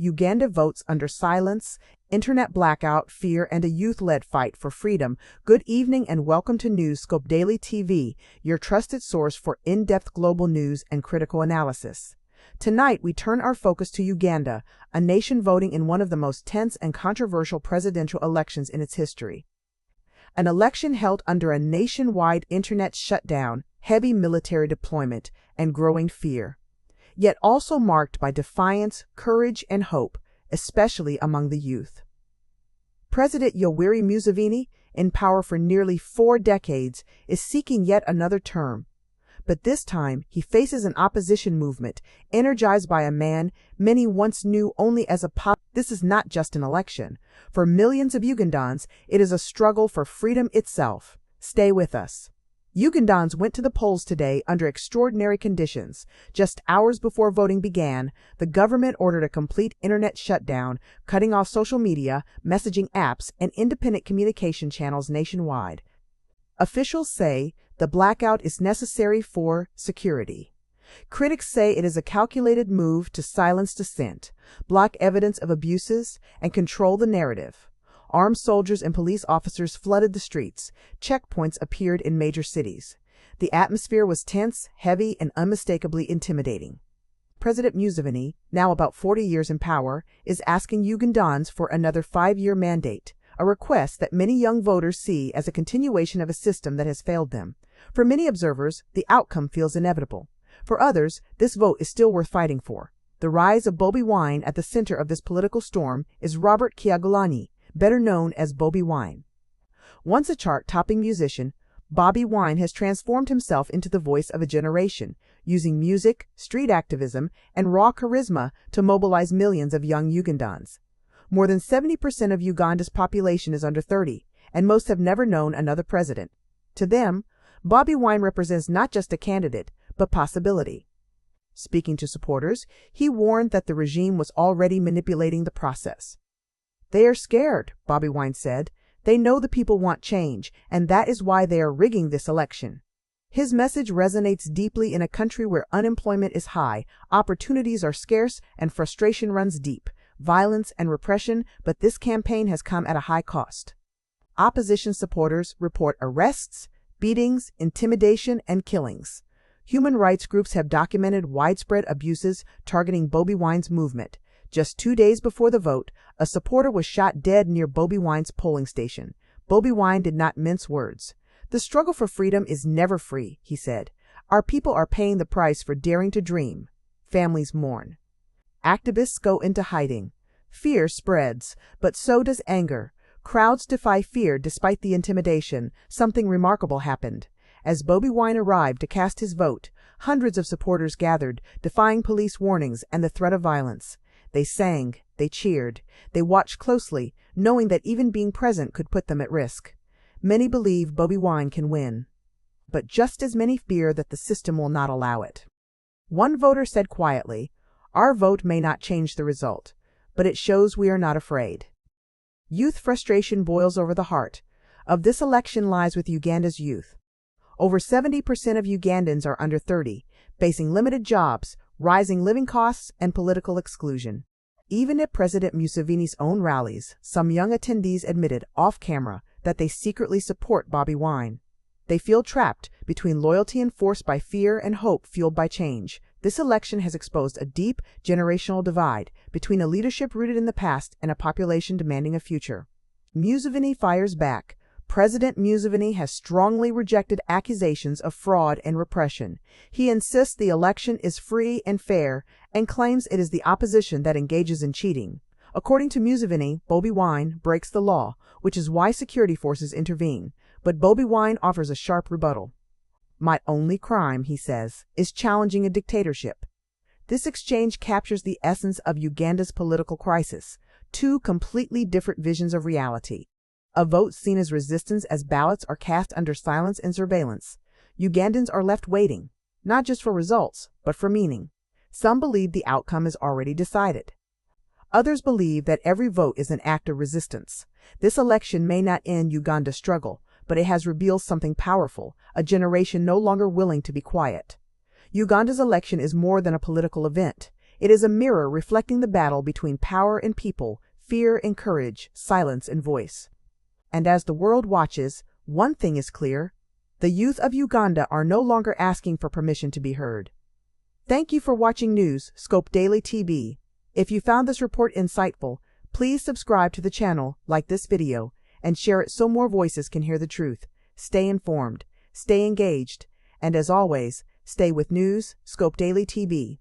Uganda votes under silence, internet blackout, fear, and a youth-led fight for freedom. Good evening and welcome to Newscope Daily TV, your trusted source for in-depth global news and critical analysis. Tonight, we turn our focus to Uganda, a nation voting in one of the most tense and controversial presidential elections in its history. An election held under a nationwide internet shutdown, heavy military deployment, and growing fear, yet also marked by defiance, courage, and hope, especially among the youth. President Yoweri Museveni, in power for nearly 4 decades, is seeking yet another term. But this time, he faces an opposition movement energized by a man many once knew only as a This is not just an election. For millions of Ugandans, it is a struggle for freedom itself. Stay with us. Ugandans went to the polls today under extraordinary conditions. Just hours before voting began, the government ordered a complete internet shutdown, cutting off social media, messaging apps, and independent communication channels nationwide. Officials say the blackout is necessary for security. Critics say it is a calculated move to silence dissent, block evidence of abuses, and control the narrative. Armed soldiers and police officers flooded the streets. Checkpoints appeared in major cities. The atmosphere was tense, heavy, and unmistakably intimidating. President Museveni, now about 40 years in power, is asking Ugandans for another 5-year mandate, a request that many young voters see as a continuation of a system that has failed them. For many observers, the outcome feels inevitable. For others, this vote is still worth fighting for. The rise of Bobi Wine at the center of this political storm is Robert Kyagulanyi, better known as Bobi Wine. Once a chart-topping musician, Bobi Wine has transformed himself into the voice of a generation, using music, street activism, and raw charisma to mobilize millions of young Ugandans. More than 70% of Uganda's population is under 30, and most have never known another president. To them, Bobi Wine represents not just a candidate, but possibility. Speaking to supporters, he warned that the regime was already manipulating the process. "They are scared," Bobi Wine said. "They know the people want change, and that is why they are rigging this election." His message resonates deeply in a country where unemployment is high, opportunities are scarce, and frustration runs deep. Violence and repression, but this campaign has come at a high cost. Opposition supporters report arrests, beatings, intimidation, and killings. Human rights groups have documented widespread abuses targeting Bobi Wine's movement. Just 2 days before the vote, a supporter was shot dead near Bobi Wine's polling station. Bobi Wine did not mince words. "The struggle for freedom is never free," he said. "Our people are paying the price for daring to dream. Families mourn. Activists go into hiding. Fear spreads, but so does anger. Crowds defy fear despite the intimidation. Something remarkable happened. As Bobi Wine arrived to cast his vote, hundreds of supporters gathered, defying police warnings and the threat of violence. They sang, they cheered, they watched closely, knowing that even being present could put them at risk. Many believe Bobi Wine can win, but just as many fear that the system will not allow it. One voter said quietly, "Our vote may not change the result, but it shows we are not afraid." Youth frustration boils over the heart of this election lies with Uganda's youth. Over 70% of Ugandans are under 30, facing limited jobs, rising living costs, and political exclusion. Even at President Museveni's own rallies, some young attendees admitted off-camera that they secretly support Bobi Wine. They feel trapped between loyalty enforced by fear and hope fueled by change. This election has exposed a deep generational divide between a leadership rooted in the past and a population demanding a future. Museveni fires back. President Museveni has strongly rejected accusations of fraud and repression. He insists the election is free and fair and claims it is the opposition that engages in cheating. According to Museveni, Bobi Wine breaks the law, which is why security forces intervene. But Bobi Wine offers a sharp rebuttal. "My only crime," he says, "is challenging a dictatorship." This exchange captures the essence of Uganda's political crisis, 2 completely different visions of reality. A vote seen as resistance as ballots are cast under silence and surveillance. Ugandans are left waiting, not just for results, but for meaning. Some believe the outcome is already decided. Others believe that every vote is an act of resistance. This election may not end Uganda's struggle, but it has revealed something powerful, a generation no longer willing to be quiet. Uganda's election is more than a political event. It is a mirror reflecting the battle between power and people, fear and courage, silence and voice. And as the world watches, one thing is clear: the youth of Uganda are no longer asking for permission to be heard. Thank you for watching News Scope Daily TV. If you found this report insightful, please subscribe to the channel, like this video, and share it so more voices can hear the truth. Stay informed, stay engaged, and as always, stay with News Scope Daily TV.